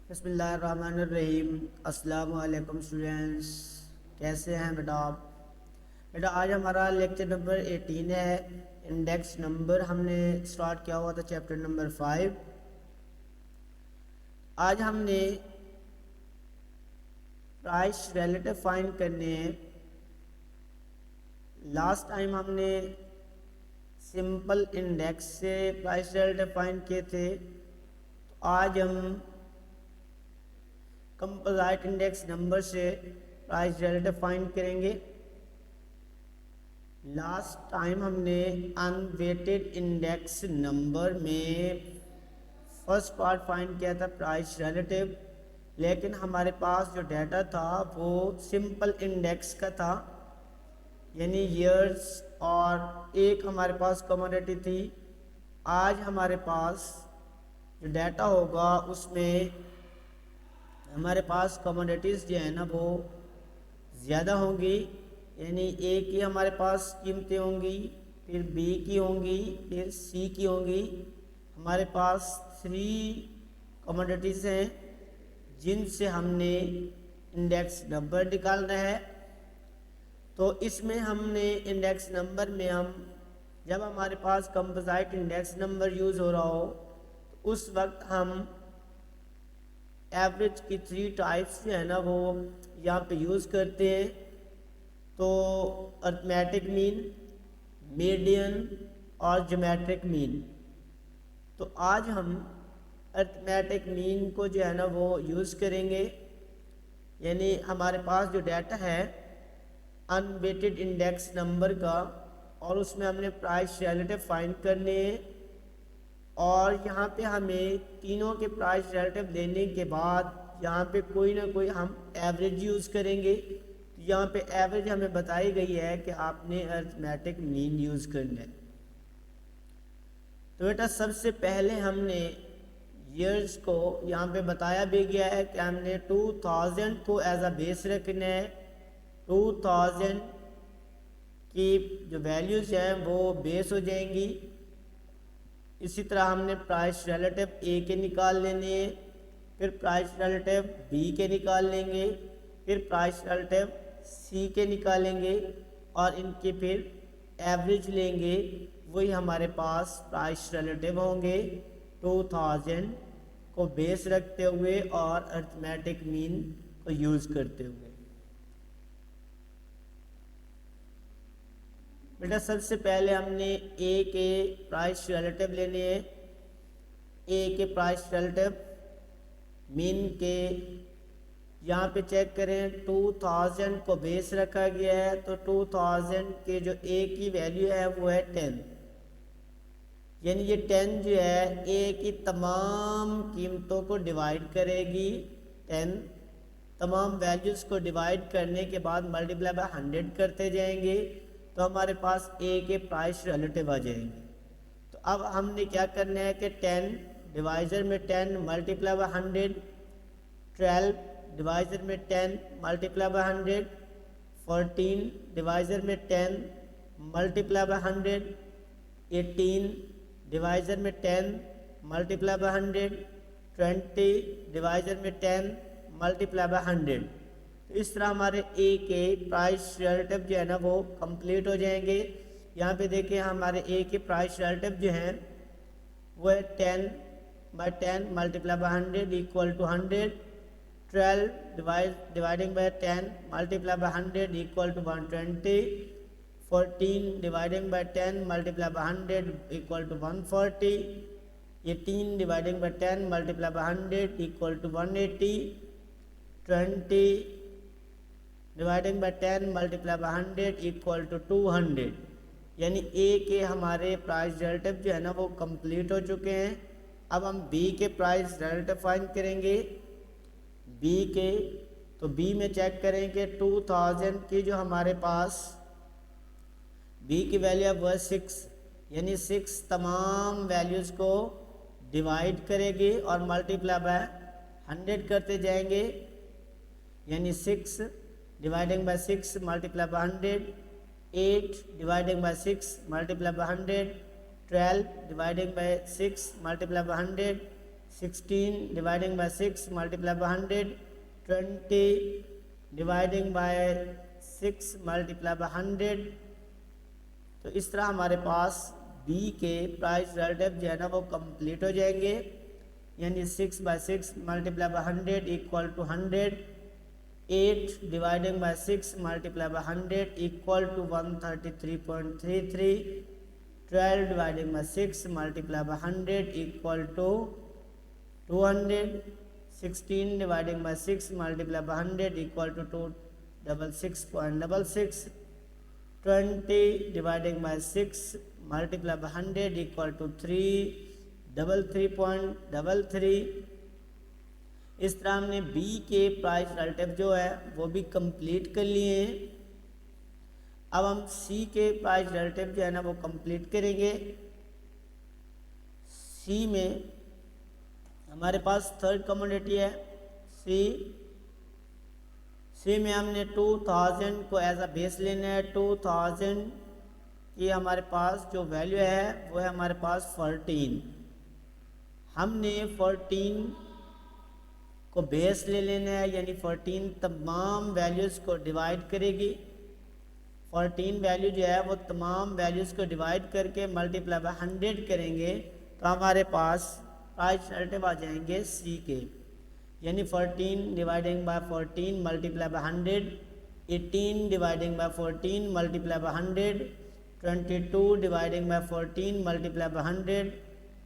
बिस्मिल्लाहिर्रहमानिर्रहीम। अस्सलाम वालेकुम स्टूडेंट्स, कैसे हैं बेटा आप? बेटा आज हमारा लेक्चर नंबर 18 है। इंडेक्स नंबर हमने स्टार्ट किया हुआ था चैप्टर नंबर 5। आज हमने प्राइस रिलेटिव फाइंड करने हैं। लास्ट टाइम हमने सिंपल इंडेक्स से प्राइस रिलेटिव फाइंड किए थे, तो आज हम कंपोजिट इंडेक्स नंबर से प्राइस रिलेटिव फाइंड करेंगे। लास्ट टाइम हमने अनवेटेड इंडेक्स नंबर में फर्स्ट पार्ट फाइंड किया था प्राइस रिलेटिव, लेकिन हमारे पास जो डाटा था वो सिंपल इंडेक्स का था, यानी ईयर्स, और एक हमारे पास कमोडिटी थी। आज हमारे पास जो डाटा होगा उसमें हमारे पास कमोडिटीज़ जो है ना वो ज़्यादा होंगी, यानी ए की हमारे पास कीमतें होंगी, फिर बी की होंगी, फिर सी की होंगी। हमारे पास 3 कमोडिटीज़ हैं जिनसे हमने इंडेक्स नंबर निकालना है। तो इसमें हमने इंडेक्स नंबर में जब हमारे पास कंपोजिट इंडेक्स नंबर यूज़ हो रहा हो तो उस वक्त हम एवरेज की 3 टाइप्स जो है ना वो यहाँ पे यूज़ करते हैं। तो अरिथमेटिक मीन, मीडियन और ज्योमेट्रिक मीन। तो आज हम अरिथमेटिक मीन को जो है ना वो यूज़ करेंगे, यानी हमारे पास जो डाटा है अनवेटेड इंडेक्स नंबर का, और उसमें हमने प्राइस रिलेटिव फाइंड करने हैं। और यहाँ पे हमें तीनों के प्राइस रिलेटिव लेने के बाद यहाँ पे कोई ना कोई हम एवरेज यूज़ करेंगे। तो यहाँ पे एवरेज हमें बताई गई है कि आपने अरिथमेटिक मीन यूज़ करना है। तो बेटा सबसे पहले हमने ईयर्स को यहाँ पे बताया भी गया है कि हमने 2000 को एज अ बेस रखना है। 2000 की जो वैल्यूज़ हैं वो बेस हो जाएंगी। इसी तरह हमने प्राइस रिलेटिव ए के निकाल लेने हैं, फिर प्राइस रिलेटिव बी के निकाल लेंगे, फिर प्राइस रिलेटिव सी के निकालेंगे और इनके फिर एवरेज लेंगे। वही हमारे पास प्राइस रिलेटिव होंगे 2000 को बेस रखते हुए और अरिथमेटिक मीन को यूज़ करते हुए। बेटा सबसे पहले हमने ए के प्राइस रिलेटिव लेने हैं। ए के प्राइस रिलेटिव मीन के यहाँ पे चेक करें, 2000 को बेस रखा गया है, तो 2000 के जो ए की वैल्यू है वो है 10, यानी ये 10 जो है ए की तमाम कीमतों को डिवाइड करेगी। 10 तमाम वैल्यूज़ को डिवाइड करने के बाद मल्टीप्लाई बाय 100 करते जाएंगे, तो हमारे पास ए के प्राइस रिलेटिव आ जाएंगे। तो अब हमने क्या करना है कि 10 डिवाइज़र में 10 मल्टीप्लाई बाय 100, 12 डिवाइज़र में 10 मल्टीप्लाई बाय 100, 14 डिवाइज़र में 10 मल्टीप्लाई बाय 100, 18 डिवाइज़र में 10 मल्टीप्लाई बाय 100, 20 डिवाइज़र में 10 मल्टीप्लाई बाय 100। तो इस तरह हमारे ए के प्राइस रिलेटिव जो है ना वो कंप्लीट हो जाएंगे। यहाँ पे देखिए हमारे ए के प्राइस रिलेटिव जो हैं वो है 10 by 10 multiply by 100 equal to 100, 12 dividing by 10 multiply by 100 equal to 120, 14 dividing by 10 multiply by 100 equal to 140, 18 dividing by 10 multiply by 100 equal to 180, 20 dividing by 10 multiply by 100 equal to 200। यानी ए के हमारे price relative जो है ना वो complete हो चुके हैं। अब हम बी के प्राइस रिलेटिव फाइंड करेंगे। बी के, तो बी में चेक करेंगे 2000 की जो हमारे पास बी की वैल्यू है 6, यानी 6 तमाम वैल्यूज़ को डिवाइड करेगी और मल्टीप्लाई बाय 100 करते जाएंगे, यानी 6 dividing by 6 multiply by 100, 8 dividing by 6 multiply by 100, 12 dividing by 6 multiply by 100, 16 dividing by 6 multiply by 100, 20 dividing by 6 multiply by 100। तो इस तरह हमारे पास बी के प्राइस रिलेटिव जो है ना वो कंप्लीट हो जाएंगे, यानी 6 by 6 multiply by 100 equal to 100, 8 dividing by 6 multiply by 100 equal to 133.33, 12 dividing by 6 multiply by 100 equal to 200, 16 dividing by 6 multiply by 100 equal to 266.66, 20 dividing by 6 multiply by 100 equal to 333.33। इस तरह हमने बी के price relative जो है वो भी complete कर लिए हैं। अब हम सी के प्राइस रिलेटिव जो है ना वो कंप्लीट करेंगे। सी में हमारे पास थर्ड कमोडिटी है सी में हमने 2000 को एज अ बेस लेना है। 2000 की हमारे पास जो वैल्यू है वो है हमारे पास 14। हमने 14 को बेस ले लेना है, यानी 14 तमाम वैल्यूज़ को डिवाइड करेगी। 14 वैल्यू जो है वो तमाम वैल्यूज़ को डिवाइड करके मल्टीप्लाई बाय 100 करेंगे तो हमारे पास प्राइस रिलेटिव आ जाएंगे सी के, यानी 14 dividing by 14 multiply by 100, 18 dividing by 14 multiply by 100, 22 dividing by 14 multiply by 100,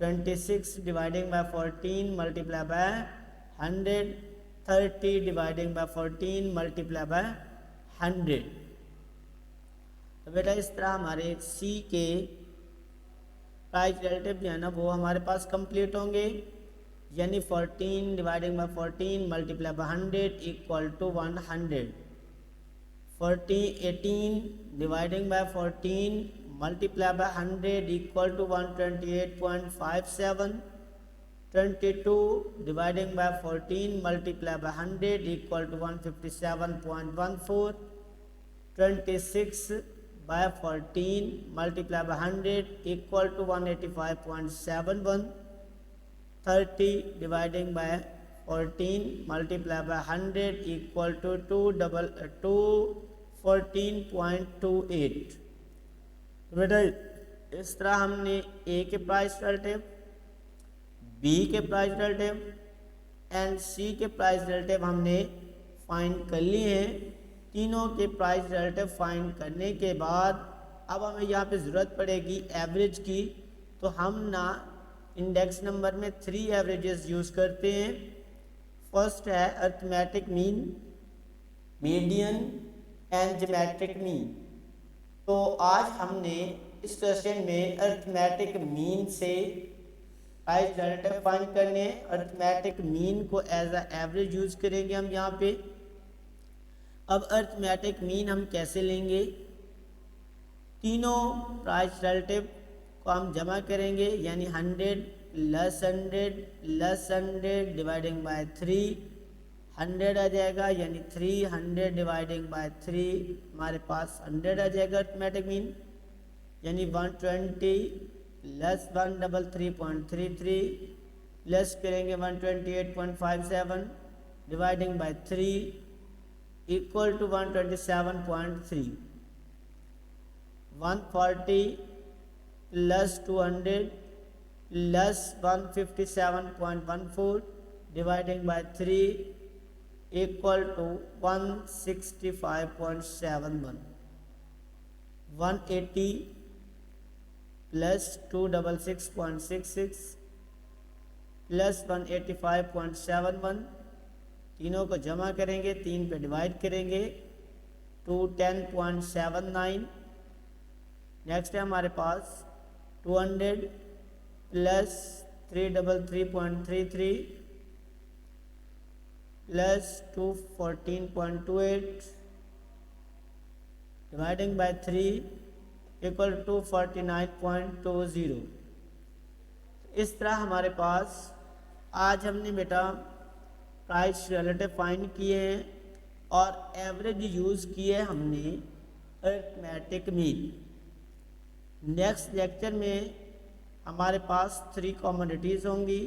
26 dividing by 14 multiply by 100, 30 dividing by 14 multiply by 100। तो बेटा इस तरह हमारे सी के प्राइस रिलेटिव जो है ना वो हमारे पास कंप्लीट होंगे, यानी 14 dividing by 14 multiply by 100 equal to 100, 18 dividing by 14 multiply by 100 equal to 128.57, 22 dividing by 14 multiply by 100 equal to 157.14, 26 by 14 multiply by 100 equal to 185.71, 30 dividing by 14 multiply by 100 equal to 214.28। तो बेटा इस तरह हमने ए के price relative, B के price relative and C के price relative हमने find कर लिए हैं। तीनों के प्राइस रिलेटिव फाइंड करने के बाद अब हमें यहाँ पे ज़रूरत पड़ेगी एवरेज की, तो हम ना इंडेक्स नंबर में 3 एवरेजेस यूज़ करते हैं। फर्स्ट है arithmetic mean, median and geometric mean. तो आज हमने इस सेशन में अरिथमेटिक मीन से प्राइस रिलेटिव फाइंड करने हैं। अरिथमेटिक मीन को एज अ एवरेज यूज़ करेंगे हम यहाँ पे। अब अरिथमेटिक मीन हम कैसे लेंगे? तीनों प्राइस रिलेटिव को हम जमा करेंगे, यानी 100 प्लस 100 डिवाइडिंग बाय 3, 100 आ जाएगा, यानी 300 डिवाइडिंग बाय 3 हमारे पास 100 आ जाएगा अरिथमेटिक मीन, यानी 120 प्लस 133.33 प्लस करेंगे 128.57 dividing by 3 equal to 127.3, 140 plus 200 plus 157.14 dividing by 3 equal to 165.71, 180 plus 266.66 plus 185.71, तीनों को जमा करेंगे, 3 पे डिवाइड करेंगे, 210.79। नेक्स्ट है हमारे पास 200 plus 333.33 plus 214.28 dividing by 3 equal to 49.20। इस तरह हमारे पास आज हमने बेटा प्राइस रिलेटिव फाइंड किए हैं और एवरेज यूज़ किए हमने अरिथमेटिक मीन। नेक्स्ट लेक्चर में हमारे पास 3 कमोडिटीज़ होंगी,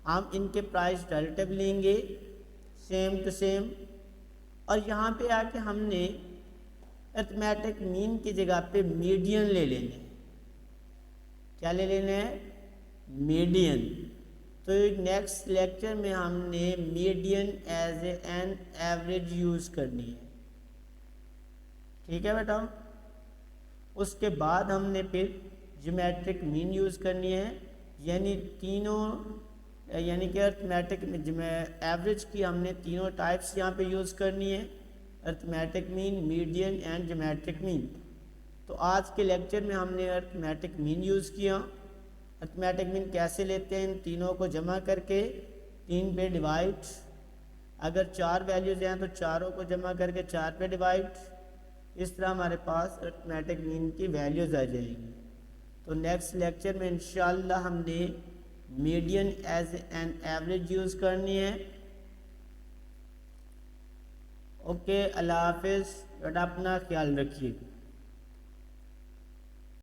हम इनके प्राइस रिलेटिव लेंगे सेम टू सेम, और यहाँ पे आके हमने अरिथमेटिक मीन की जगह पे मीडियन ले लेने हैं। क्या ले लेना है? मीडियन। तो नेक्स्ट लेक्चर में हमने median as an average use करनी है, ठीक है बेटा। उसके बाद हमने फिर ज्योमेट्रिक मीन यूज़ करनी है, यानी कि अरिथमेटिक एवरेज की हमने तीनों टाइप्स यहाँ पे यूज़ करनी है, arithmetic mean, median and geometric mean. तो आज के लेक्चर में हमने अरिथमेटिक मीन यूज़ किया। अरिथमेटिक मीन कैसे लेते हैं? इन तीनों को जमा करके 3 पे डिवाइड, अगर 4 वैल्यूज़ हैं तो चारों को जमा करके 4 पे डिवाइड, इस तरह हमारे पास अरिथमेटिक मीन की वैल्यूज़ आ जाएंगी। तो नेक्स्ट लेक्चर में इंशाल्लाह हमने median as an average use करनी है। ओके, अल्लाह हाफिज़, अपना ख्याल रखिए।